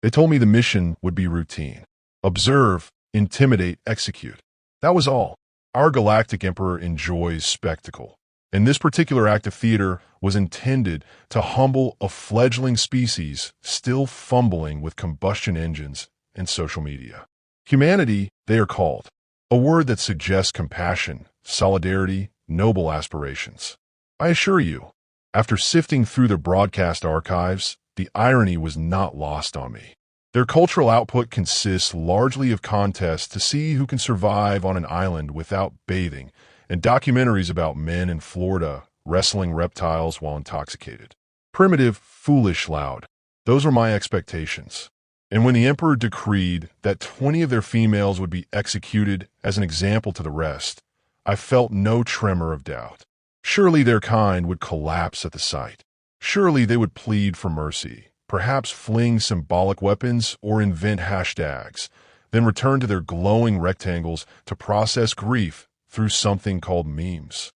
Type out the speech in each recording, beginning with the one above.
They told me the mission would be routine. Observe, intimidate, execute. That was all. Our Galactic Emperor enjoys spectacle, and this particular act of theater was intended to humble a fledgling species still fumbling with combustion engines and social media. Humanity, they are called, a word that suggests compassion, solidarity, noble aspirations. I assure you, after sifting through their broadcast archives, the irony was not lost on me. Their cultural output consists largely of contests to see who can survive on an island without bathing, and documentaries about men in Florida wrestling reptiles while intoxicated. Primitive, foolish, loud. Those were my expectations. And when the Emperor decreed that 20 of their females would be executed as an example to the rest, I felt no tremor of doubt. Surely their kind would collapse at the sight. Surely they would plead for mercy, perhaps fling symbolic weapons or invent hashtags, then return to their glowing rectangles to process grief through something called memes.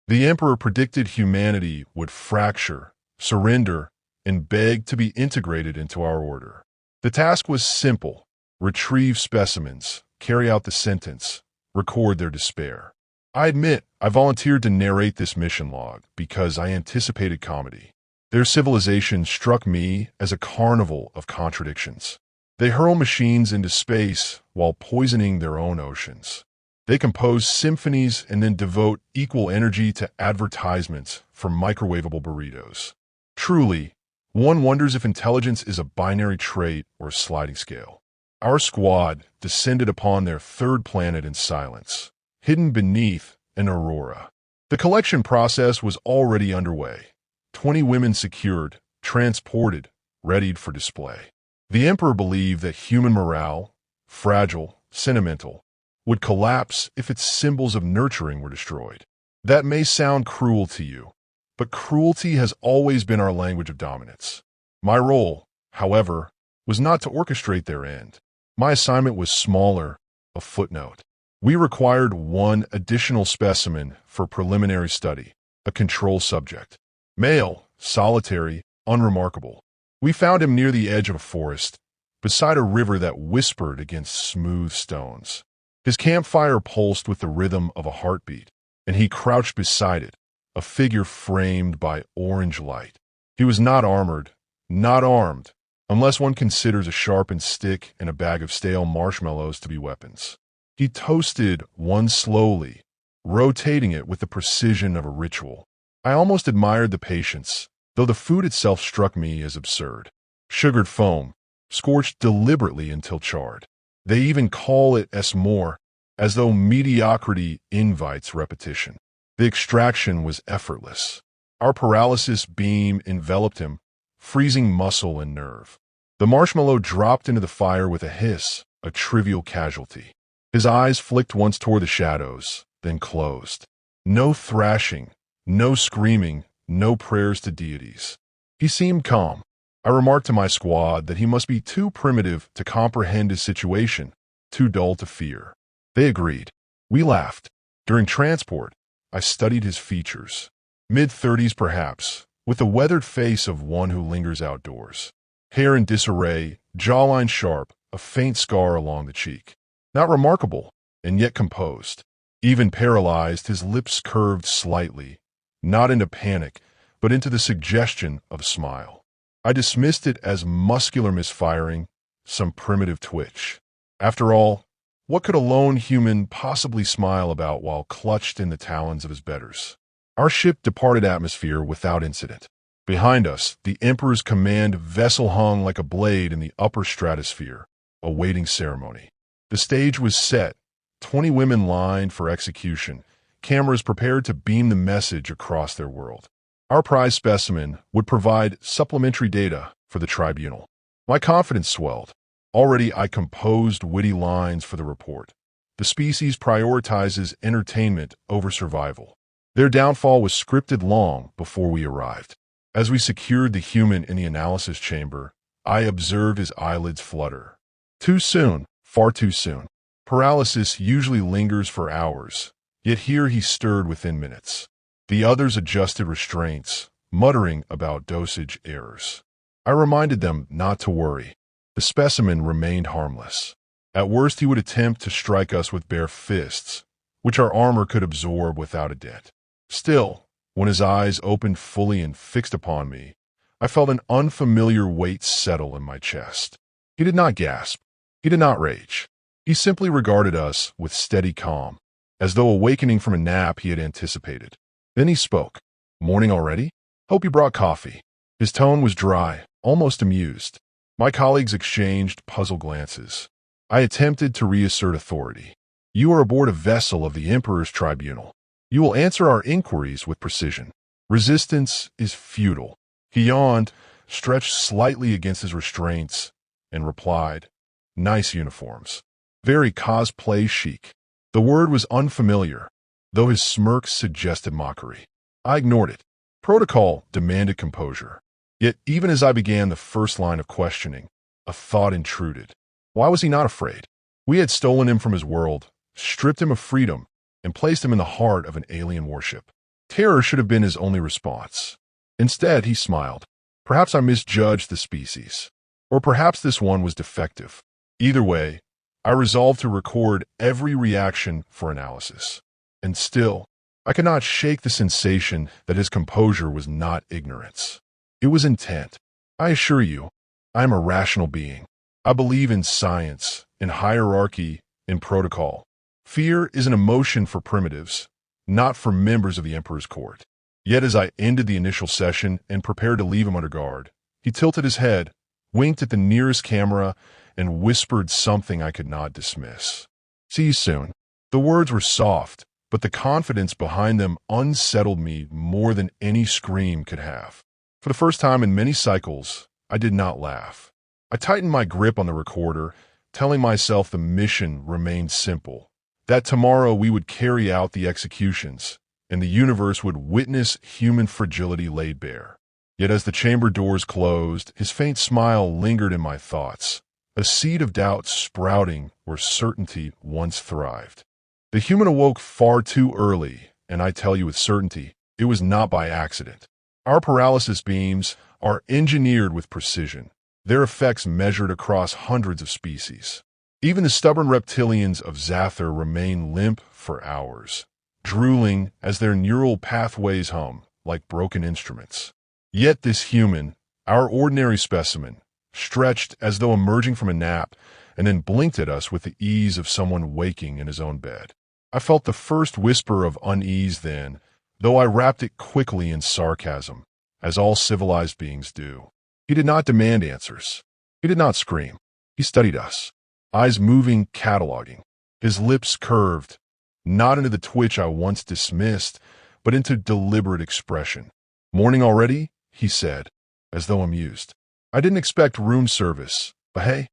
The Emperor predicted humanity would fracture, surrender, and beg to be integrated into our order. The task was simple: retrieve specimens, carry out the sentence, record their despair. I admit, I volunteered to narrate this mission log because I anticipated comedy. Their civilization struck me as a carnival of contradictions. They hurl machines into space while poisoning their own oceans. They compose symphonies and then devote equal energy to advertisements for microwavable burritos. Truly, one wonders if intelligence is a binary trait or a sliding scale. Our squad descended upon their third planet in silence, hidden beneath an aurora. The collection process was already underway. 20 women secured, transported, readied for display. The Emperor believed that human morale, fragile, sentimental, would collapse if its symbols of nurturing were destroyed. That may sound cruel to you, but cruelty has always been our language of dominance. My role, however, was not to orchestrate their end. My assignment was smaller, a footnote. We required one additional specimen for preliminary study, a control subject. Male, solitary, unremarkable. We found him near the edge of a forest, beside a river that whispered against smooth stones. His campfire pulsed with the rhythm of a heartbeat, and he crouched beside it, a figure framed by orange light. He was not armored, not armed, unless one considers a sharpened stick and a bag of stale marshmallows to be weapons. He toasted one slowly, rotating it with the precision of a ritual. I almost admired the patience, though the food itself struck me as absurd. Sugared foam, scorched deliberately until charred. They even call it s'more, as though mediocrity invites repetition. The extraction was effortless. Our paralysis beam enveloped him, freezing muscle and nerve. The marshmallow dropped into the fire with a hiss, a trivial casualty. His eyes flicked once toward the shadows, then closed. No thrashing, no screaming, no prayers to deities. He seemed calm. I remarked to my squad that he must be too primitive to comprehend his situation, too dull to fear. They agreed. We laughed. During transport, I studied his features. Mid-30s perhaps, with the weathered face of one who lingers outdoors. Hair in disarray, jawline sharp, a faint scar along the cheek. Not remarkable, and yet composed. Even paralyzed, his lips curved slightly, not into panic, but into the suggestion of a smile. I dismissed it as muscular misfiring, some primitive twitch. After all, what could a lone human possibly smile about while clutched in the talons of his betters? Our ship departed atmosphere without incident. Behind us, the Emperor's command vessel hung like a blade in the upper stratosphere, awaiting ceremony. The stage was set, 20 women lined for execution, cameras prepared to beam the message across their world. Our prize specimen would provide supplementary data for the tribunal. My confidence swelled. Already I composed witty lines for the report. The species prioritizes entertainment over survival. Their downfall was scripted long before we arrived. As we secured the human in the analysis chamber, I observed his eyelids flutter. Too soon, far too soon. Paralysis usually lingers for hours, yet here he stirred within minutes. The others adjusted restraints, muttering about dosage errors. I reminded them not to worry. The specimen remained harmless. At worst, he would attempt to strike us with bare fists, which our armor could absorb without a dent. Still, when his eyes opened fully and fixed upon me, I felt an unfamiliar weight settle in my chest. He did not gasp. He did not rage. He simply regarded us with steady calm, as though awakening from a nap he had anticipated. Then he spoke. "Morning already? Hope you brought coffee." His tone was dry, almost amused. My colleagues exchanged puzzled glances. I attempted to reassert authority. "You are aboard a vessel of the Emperor's tribunal. You will answer our inquiries with precision. Resistance is futile." He yawned, stretched slightly against his restraints, and replied, "Nice uniforms. Very cosplay chic." The word was unfamiliar, though his smirk suggested mockery. I ignored it. Protocol demanded composure. Yet even as I began the first line of questioning, a thought intruded. Why was he not afraid? We had stolen him from his world, stripped him of freedom, and placed him in the heart of an alien warship. Terror should have been his only response. Instead, he smiled. Perhaps I misjudged the species. Or perhaps this one was defective. Either way, I resolved to record every reaction for analysis. And still, I could not shake the sensation that his composure was not ignorance. It was intent. I assure you, I am a rational being. I believe in science, in hierarchy, in protocol. Fear is an emotion for primitives, not for members of the Emperor's court. Yet as I ended the initial session and prepared to leave him under guard, he tilted his head, winked at the nearest camera, and whispered something I could not dismiss. "See you soon." The words were soft, but the confidence behind them unsettled me more than any scream could have. For the first time in many cycles, I did not laugh. I tightened my grip on the recorder, telling myself the mission remained simple, that tomorrow we would carry out the executions, and the universe would witness human fragility laid bare. Yet as the chamber doors closed, his faint smile lingered in my thoughts, a seed of doubt sprouting where certainty once thrived. The human awoke far too early, and I tell you with certainty, it was not by accident. Our paralysis beams are engineered with precision, their effects measured across hundreds of species. Even the stubborn reptilians of Zather remain limp for hours, drooling as their neural pathways hum like broken instruments. Yet this human, our ordinary specimen, stretched as though emerging from a nap, and then blinked at us with the ease of someone waking in his own bed. I felt the first whisper of unease then, though I wrapped it quickly in sarcasm, as all civilized beings do. He did not demand answers. He did not scream. He studied us, eyes moving, cataloging, his lips curved, not into the twitch I once dismissed, but into deliberate expression. "Morning already?" he said, as though amused. "I didn't expect room service, but hey,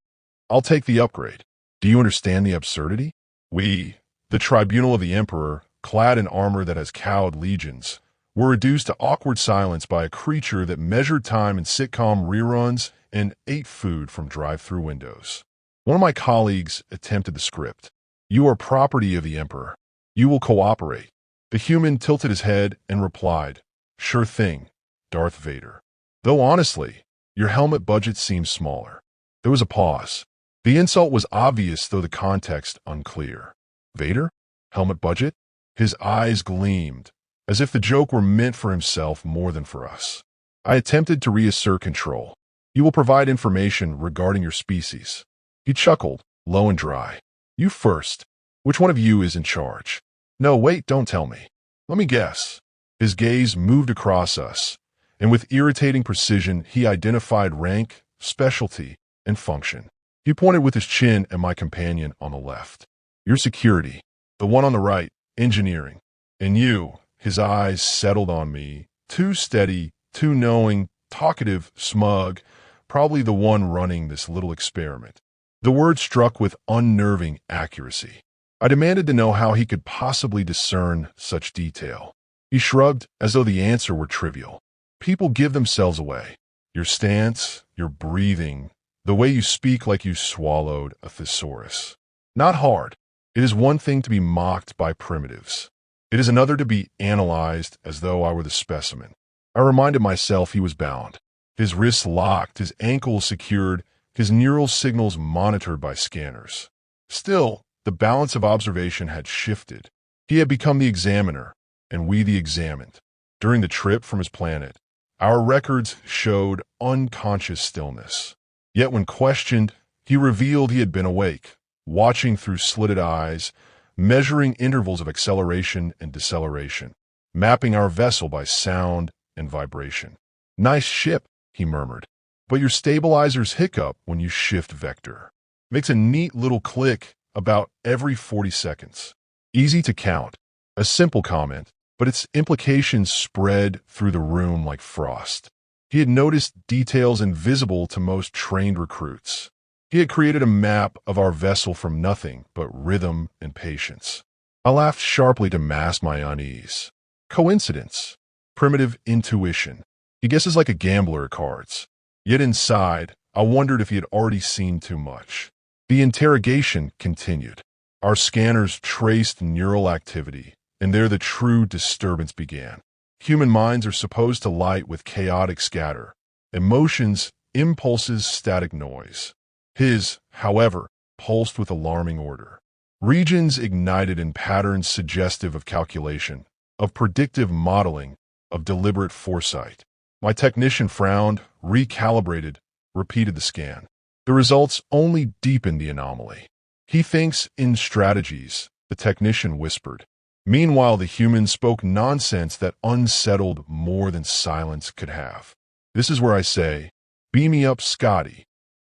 I'll take the upgrade. Do you understand the absurdity? We, the tribunal of the Emperor, clad in armor that has cowed legions, were reduced to awkward silence by a creature that measured time in sitcom reruns and ate food from drive-through windows." One of my colleagues attempted the script. "You are property of the Emperor. You will cooperate." The human tilted his head and replied, "Sure thing, Darth Vader. Though honestly, your helmet budget seems smaller." There was a pause. The insult was obvious, though the context unclear. Vader? Helmet budget? His eyes gleamed, as if the joke were meant for himself more than for us. I attempted to reassert control. "You will provide information regarding your species." He chuckled, low and dry. "You first. Which one of you is in charge?" "No, wait, don't tell me. Let me guess." His gaze moved across us, and with irritating precision he identified rank, specialty, and function. He pointed with his chin at my companion on the left. "Your security." The one on the right, engineering. "And you," his eyes settled on me, too steady, too knowing, talkative, smug, probably the one running this little experiment. The word struck with unnerving accuracy. I demanded to know how he could possibly discern such detail. He shrugged as though the answer were trivial. "People give themselves away. Your stance, your breathing, the way you speak like you swallowed a thesaurus. Not hard. It is one thing to be mocked by primitives. It is another to be analyzed as though I were the specimen." I reminded myself he was bound. His wrists locked, his ankles secured, his neural signals monitored by scanners. Still, the balance of observation had shifted. He had become the examiner, and we the examined. During the trip from his planet, our records showed unconscious stillness. Yet when questioned, he revealed he had been awake, watching through slitted eyes, measuring intervals of acceleration and deceleration, mapping our vessel by sound and vibration. "Nice ship," he murmured, "but your stabilizers hiccup when you shift vector. Makes a neat little click about every 40 seconds. Easy to count. A simple comment, but its implications spread through the room like frost. He had noticed details invisible to most trained recruits. He had created a map of our vessel from nothing but rhythm and patience. I laughed sharply to mask my unease. Coincidence. Primitive intuition. He guesses like a gambler at cards. Yet inside, I wondered if he had already seen too much. The interrogation continued. Our scanners traced neural activity, and there the true disturbance began. Human minds are supposed to light with chaotic scatter, emotions, impulses, static noise. His, however, pulsed with alarming order. Regions ignited in patterns suggestive of calculation, of predictive modeling, of deliberate foresight. My technician frowned, recalibrated, repeated the scan. The results only deepened the anomaly. "He thinks in strategies," the technician whispered. Meanwhile, the human spoke nonsense that unsettled more than silence could have. This is where I say, "Beam me up, Scotty."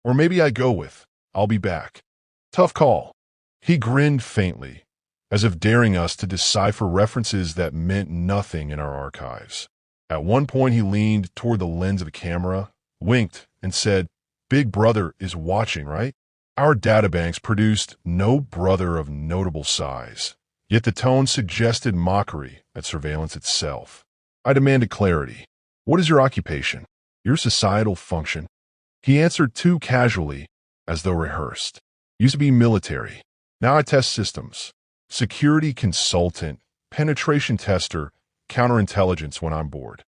Or maybe I go with, "I'll be back." Tough call. He grinned faintly, as if daring us to decipher references that meant nothing in our archives. At one point he leaned toward the lens of a camera, winked, and said, "Big Brother is watching, right?" Our databanks produced no brother of notable size, yet the tone suggested mockery at surveillance itself. I demanded clarity. "What is your occupation? Your societal function?" He answered too casually, as though rehearsed. "Used to be military. Now I test systems. Security consultant, penetration tester, counterintelligence when I'm bored."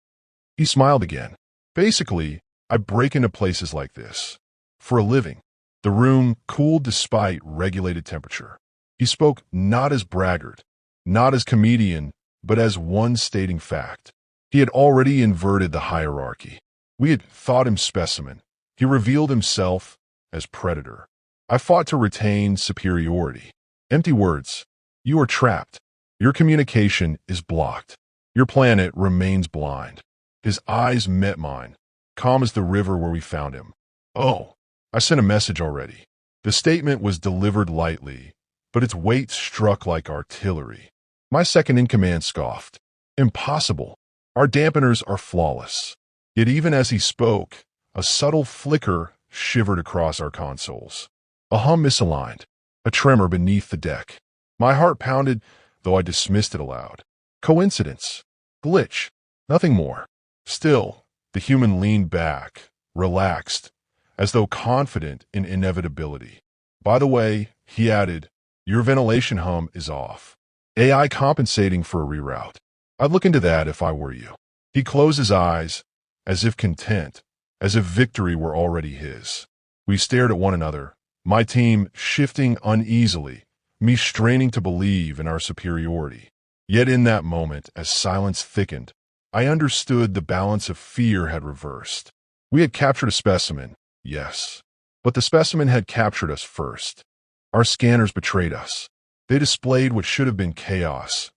He smiled again. "Basically, I break into places like this. For a living." The room cooled despite regulated temperature. He spoke not as braggart, not as comedian, but as one stating fact. He had already inverted the hierarchy. We had thought him specimen. He revealed himself as predator. I fought to retain superiority. Empty words. "You are trapped. Your communication is blocked. Your planet remains blind." His eyes met mine, calm as the river where we found him. "Oh, I sent a message already." The statement was delivered lightly, but its weight struck like artillery. My second-in-command scoffed. "Impossible. Our dampeners are flawless." Yet even as he spoke, a subtle flicker shivered across our consoles. A hum misaligned, a tremor beneath the deck. My heart pounded, though I dismissed it aloud. Coincidence. Glitch. Nothing more. Still, the human leaned back, relaxed, as though confident in inevitability. "By the way," he added, "your ventilation hum is off. AI compensating for a reroute. I'd look into that if I were you." He closed his eyes, as if content, as if victory were already his. We stared at one another, my team shifting uneasily, me straining to believe in our superiority. Yet in that moment, as silence thickened, I understood the balance of fear had reversed. We had captured a specimen, yes, but the specimen had captured us first. Our scanners betrayed us. They displayed what should have been chaos,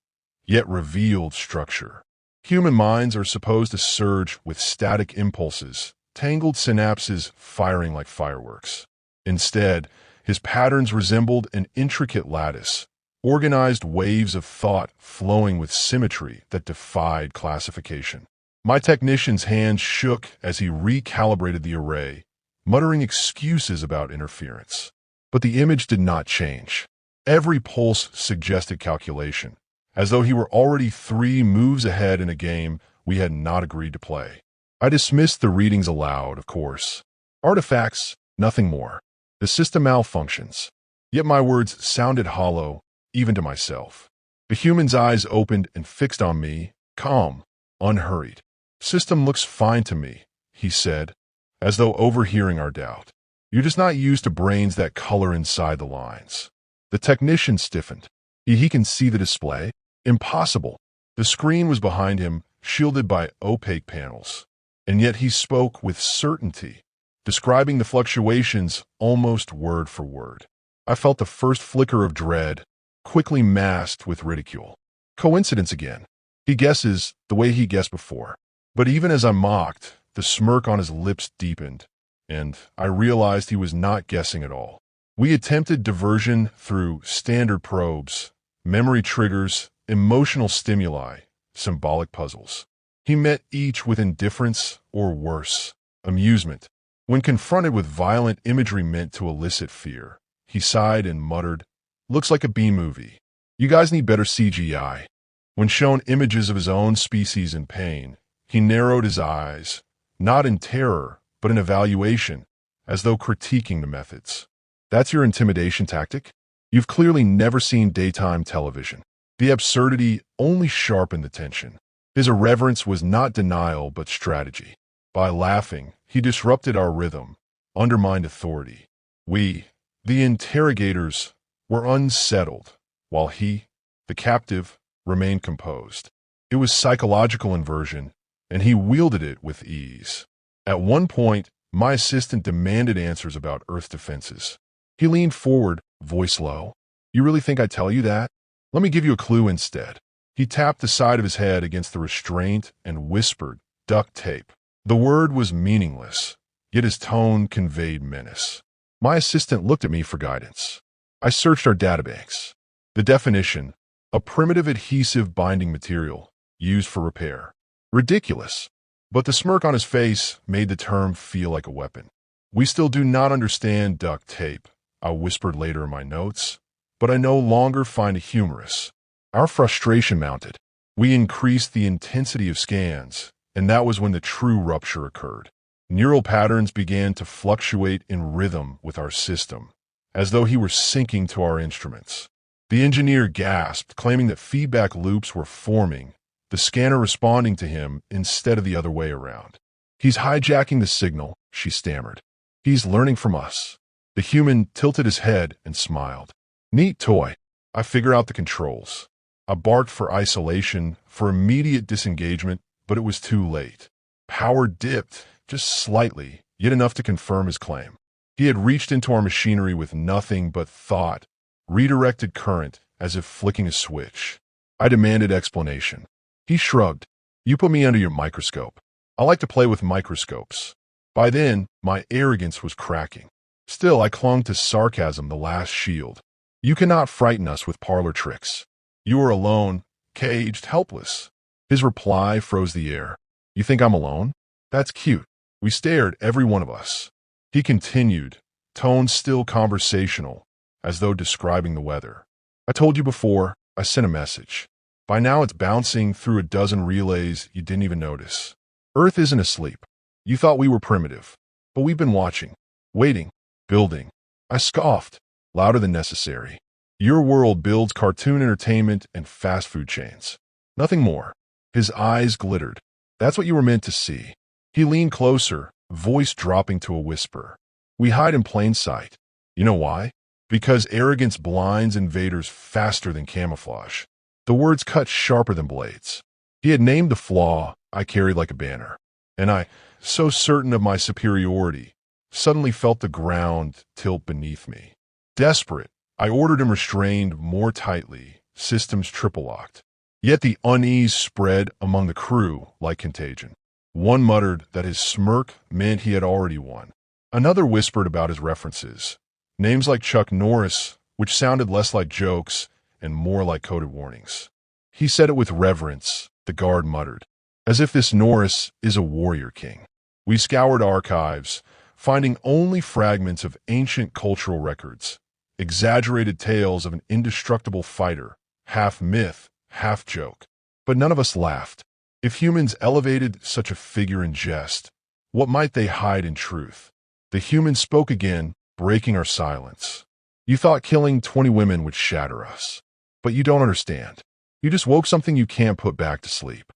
yet revealed structure. Human minds are supposed to surge with static impulses, tangled synapses firing like fireworks. Instead, his patterns resembled an intricate lattice, organized waves of thought flowing with symmetry that defied classification. My technician's hand shook as he recalibrated the array, muttering excuses about interference. But the image did not change. Every pulse suggested calculation, as though he were already 3 moves ahead in a game we had not agreed to play. I dismissed the readings aloud, of course. Artifacts, nothing more. The system malfunctions. Yet my words sounded hollow, even to myself. The human's eyes opened and fixed on me, calm, unhurried. "System looks fine to me," he said, as though overhearing our doubt. You're just not used to brains that color inside the lines. The technician stiffened. He can see the display? Impossible. The screen was behind him, shielded by opaque panels. And yet he spoke with certainty, describing the fluctuations almost word for word. I felt the first flicker of dread, quickly masked with ridicule. Coincidence again. He guesses the way he guessed before. But even as I mocked, the smirk on his lips deepened, and I realized he was not guessing at all. We attempted diversion through standard probes, memory triggers, emotional stimuli, symbolic puzzles. He met each with indifference or worse, amusement. When confronted with violent imagery meant to elicit fear, he sighed and muttered, "Looks like a B-movie. You guys need better CGI." When shown images of his own species in pain, he narrowed his eyes, not in terror, but in evaluation, as though critiquing the methods. That's your intimidation tactic? You've clearly never seen daytime television. The absurdity only sharpened the tension. His irreverence was not denial but strategy. By laughing, he disrupted our rhythm, undermined authority. We, the interrogators, were unsettled, while he, the captive, remained composed. It was psychological inversion, and he wielded it with ease. At one point, my assistant demanded answers about Earth defenses. He leaned forward, voice low. "You really think I'd tell you that? Let me give you a clue instead." He tapped the side of his head against the restraint and whispered, "Duct tape." The word was meaningless, yet his tone conveyed menace. My assistant looked at me for guidance. I searched our databanks. The definition, a primitive adhesive binding material used for repair. Ridiculous. But the smirk on his face made the term feel like a weapon. "We still do not understand duct tape," I whispered later in my notes, but I no longer find it humorous. Our frustration mounted. We increased the intensity of scans, and that was when the true rupture occurred. Neural patterns began to fluctuate in rhythm with our system, as though he were syncing to our instruments. The engineer gasped, claiming that feedback loops were forming, the scanner responding to him instead of the other way around. "He's hijacking the signal," she stammered. "He's learning from us." The human tilted his head and smiled. "Neat toy. I figure out the controls." I barked for isolation, for immediate disengagement, but it was too late. Power dipped, just slightly, yet enough to confirm his claim. He had reached into our machinery with nothing but thought, redirected current as if flicking a switch. I demanded explanation. He shrugged. "You put me under your microscope. I like to play with microscopes." By then, my arrogance was cracking. Still, I clung to sarcasm, the last shield. "You cannot frighten us with parlor tricks. You are alone, caged, helpless." His reply froze the air. "You think I'm alone? That's cute." We stared, every one of us. He continued, tone still conversational, as though describing the weather. "I told you before, I sent a message. By now it's bouncing through a dozen relays you didn't even notice. Earth isn't asleep. You thought we were primitive, but we've been watching, waiting, building." I scoffed, louder than necessary. "Your world builds cartoon entertainment and fast food chains. Nothing more." His eyes glittered. "That's what you were meant to see." He leaned closer, voice dropping to a whisper. "We hide in plain sight. You know why? Because arrogance blinds invaders faster than camouflage." The words cut sharper than blades. He had named the flaw I carried like a banner. And I, so certain of my superiority, suddenly felt the ground tilt beneath me. Desperate, I ordered him restrained more tightly, systems triple-locked. Yet the unease spread among the crew like contagion. One muttered that his smirk meant he had already won. Another whispered about his references. Names like Chuck Norris, which sounded less like jokes and more like coded warnings. "He said it with reverence," the guard muttered, "as if this Norris is a warrior king." We scoured archives, finding only fragments of ancient cultural records, exaggerated tales of an indestructible fighter, half myth, half joke. But none of us laughed. If humans elevated such a figure in jest, what might they hide in truth? The human spoke again, breaking our silence. "You thought killing 20 women would shatter us. But you don't understand. You just woke something you can't put back to sleep."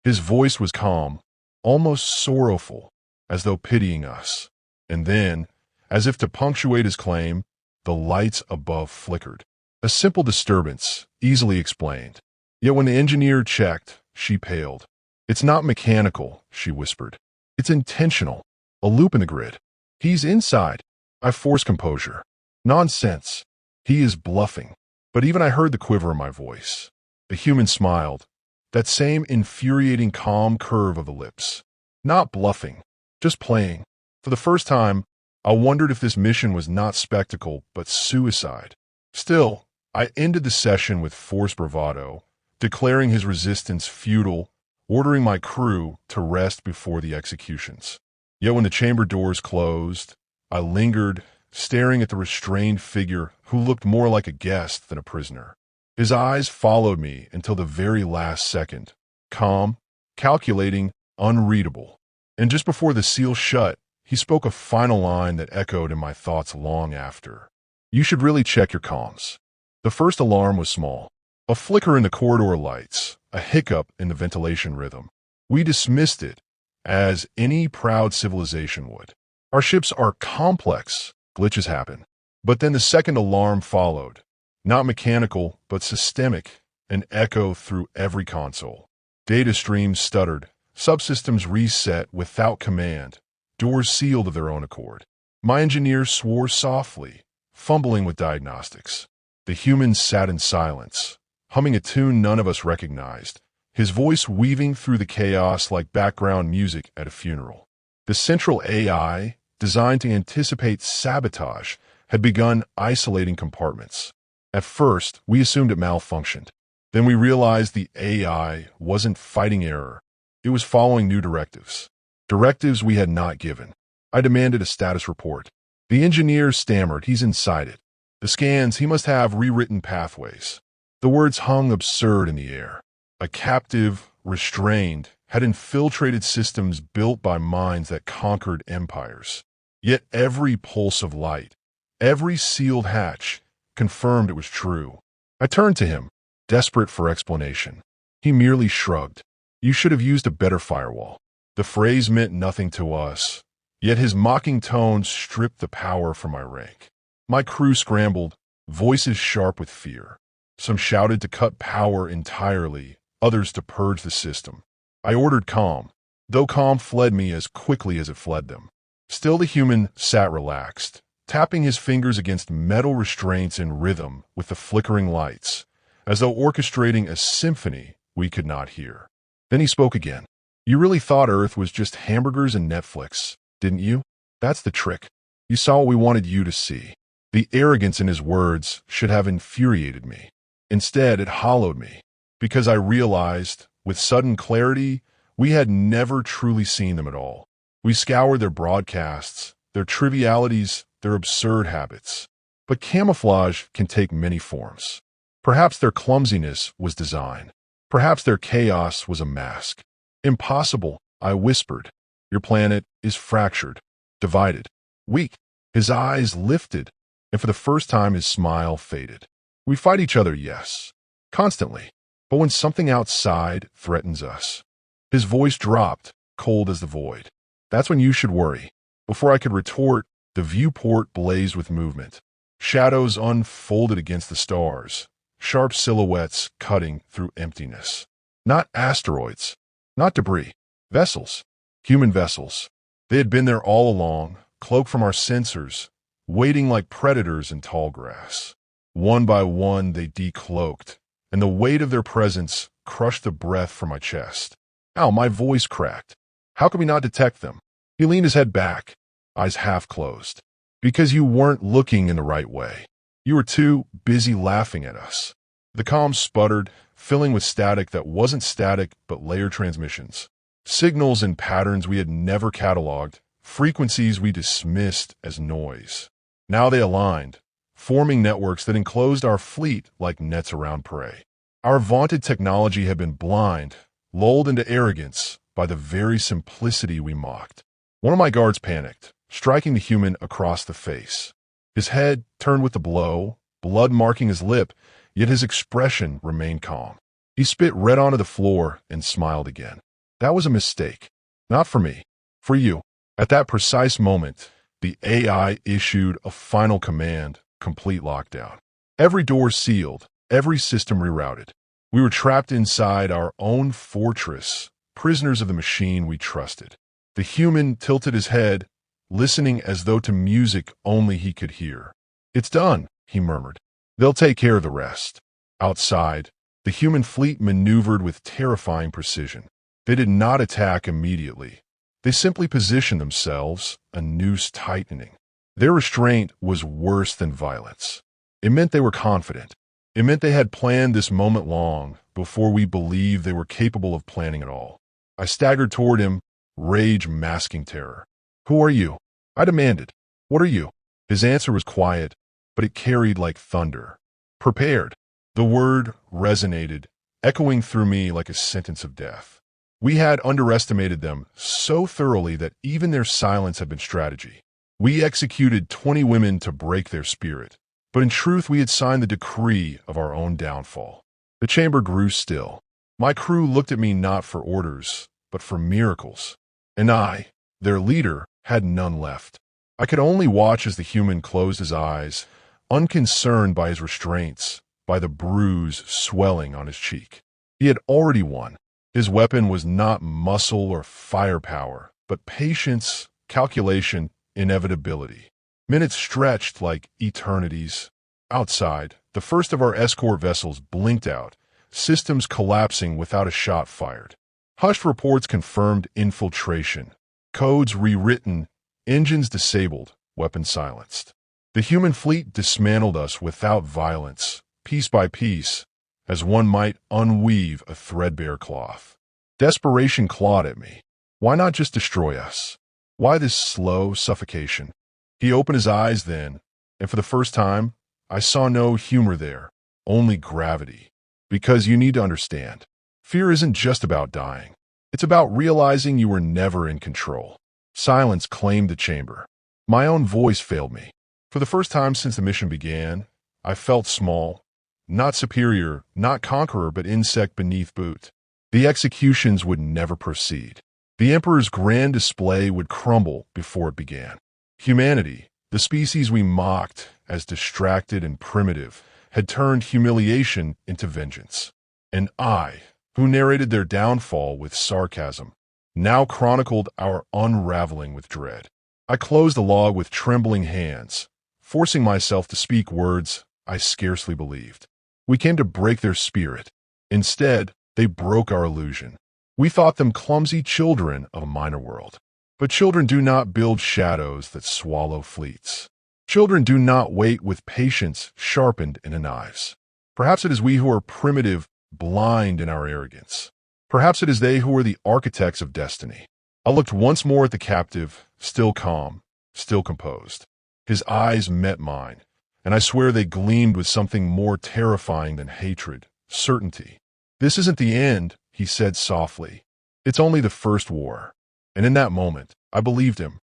His voice was calm, almost sorrowful, as though pitying us. And then, As if to punctuate his claim, the lights above flickered. A simple disturbance, easily explained. Yet when the engineer checked, she paled. "It's not mechanical," she whispered. "It's intentional. A loop in the grid. He's inside." I forced composure. "Nonsense. He is bluffing." But even I heard the quiver in my voice. The human smiled. That same infuriating calm curve of the lips. Not bluffing. Just playing. For the first time, I wondered if this mission was not spectacle, but suicide. Still, I ended the session with forced bravado, declaring his resistance futile, ordering my crew to rest before the executions. Yet when the chamber doors closed, I lingered, staring at the restrained figure who looked more like a guest than a prisoner. His eyes followed me until the very last second, calm, calculating, unreadable. And just before the seal shut, he spoke a final line that echoed in my thoughts long after. "You should really check your comms." The first alarm was small. A flicker in the corridor lights, a hiccup in the ventilation rhythm. We dismissed it, as any proud civilization would. Our ships are complex. Glitches happen. But then the second alarm followed. Not mechanical, but systemic, an echo through every console. Data streams stuttered, subsystems reset without command, doors sealed of their own accord. My engineer swore softly, fumbling with diagnostics. The humans sat in silence, humming a tune none of us recognized, his voice weaving through the chaos like background music at a funeral. The central AI, designed to anticipate sabotage, had begun isolating compartments. At first, we assumed it malfunctioned. Then we realized the AI wasn't fighting error. It was following new directives. Directives we had not given. I demanded a status report. The engineer stammered, "He's inside it." The scans, he must have rewritten pathways. The words hung absurd in the air. A captive, restrained, had infiltrated systems built by minds that conquered empires. Yet every pulse of light, every sealed hatch, confirmed it was true. I turned to him, desperate for explanation. He merely shrugged. "You should have used a better firewall." The phrase meant nothing to us, yet his mocking tone stripped the power from my rank. My crew scrambled, voices sharp with fear. Some shouted to cut power entirely, others to purge the system. I ordered calm, though calm fled me as quickly as it fled them. Still the human sat relaxed, tapping his fingers against metal restraints in rhythm with the flickering lights, as though orchestrating a symphony we could not hear. Then he spoke again. "You really thought Earth was just hamburgers and Netflix, didn't you? That's the trick. You saw what we wanted you to see." The arrogance in his words should have infuriated me. Instead, it hollowed me, because I realized, with sudden clarity, we had never truly seen them at all. We scoured their broadcasts, their trivialities, their absurd habits. But camouflage can take many forms. Perhaps their clumsiness was design. Perhaps their chaos was a mask. "Impossible," I whispered. "Your planet is fractured, divided, weak." His eyes lifted, and for the first time his smile faded. "We fight each other, yes, constantly, but when something outside threatens us." His voice dropped, cold as the void. "That's when you should worry." Before I could retort, the viewport blazed with movement. Shadows unfolded against the stars, sharp silhouettes cutting through emptiness. Not asteroids, not debris. Vessels. Human vessels. They had been there all along, cloaked from our sensors, waiting like predators in tall grass. One by one they decloaked, and the weight of their presence crushed the breath from my chest. Ow, my voice cracked. How could we not detect them? He leaned his head back, eyes half closed. "Because you weren't looking in the right way. You were too busy laughing at us." The comm sputtered, filling with static that wasn't static but layered transmissions. Signals and patterns we had never cataloged, frequencies we dismissed as noise. Now they aligned, forming networks that enclosed our fleet like nets around prey. Our vaunted technology had been blind, lulled into arrogance by the very simplicity we mocked. One of my guards panicked, striking the human across the face. His head turned with the blow, blood marking his lip, yet his expression remained calm. He spit red onto the floor and smiled again. "That was a mistake. Not for me. For you." At that precise moment, The AI issued a final command, complete lockdown. Every door sealed, every system rerouted. We were trapped inside our own fortress, prisoners of the machine we trusted. The human tilted his head, listening as though to music only he could hear. "It's done," he murmured. "They'll take care of the rest." Outside, the human fleet maneuvered with terrifying precision. They did not attack immediately. They simply positioned themselves, a noose tightening. Their restraint was worse than violence. It meant they were confident. It meant they had planned this moment long before we believed they were capable of planning it all. I staggered toward him, rage masking terror. "Who are you?" I demanded. "What are you?" His answer was quiet, but it carried like thunder. "Prepared." The word resonated, echoing through me like a sentence of death. We had underestimated them so thoroughly that even their silence had been strategy. We executed 20 women to break their spirit, but in truth we had signed the decree of our own downfall. The chamber grew still. My crew looked at me not for orders, but for miracles. And I, their leader, had none left. I could only watch as the human closed his eyes, unconcerned by his restraints, by the bruise swelling on his cheek. He had already won. His weapon was not muscle or firepower, but patience, calculation, inevitability. Minutes stretched like eternities. Outside, the first of our escort vessels blinked out, systems collapsing without a shot fired. Hushed reports confirmed infiltration. Codes rewritten, engines disabled, weapons silenced. The human fleet dismantled us without violence, piece by piece, as one might unweave a threadbare cloth. Desperation clawed at me. Why not just destroy us? Why this slow suffocation? He opened his eyes then, and for the first time, I saw no humor there, only gravity. Because you need to understand, fear isn't just about dying. It's about realizing you were never in control. Silence claimed the chamber. My own voice failed me. For the first time since the mission began, I felt small. Not superior, not conqueror, but insect beneath boot. The executions would never proceed. The Emperor's grand display would crumble before it began. Humanity, the species we mocked as distracted and primitive, had turned humiliation into vengeance. And I, who narrated their downfall with sarcasm, now chronicled our unraveling with dread. I closed the log with trembling hands, forcing myself to speak words I scarcely believed. We came to break their spirit. Instead, they broke our illusion. We thought them clumsy children of a minor world. But children do not build shadows that swallow fleets. Children do not wait with patience sharpened into knives. Perhaps it is we who are primitive, blind in our arrogance. Perhaps it is they who are the architects of destiny. I looked once more at the captive, still calm, still composed. His eyes met mine, and I swear they gleamed with something more terrifying than hatred, certainty. "This isn't the end," he said softly. "It's only the first war." And in that moment, I believed him.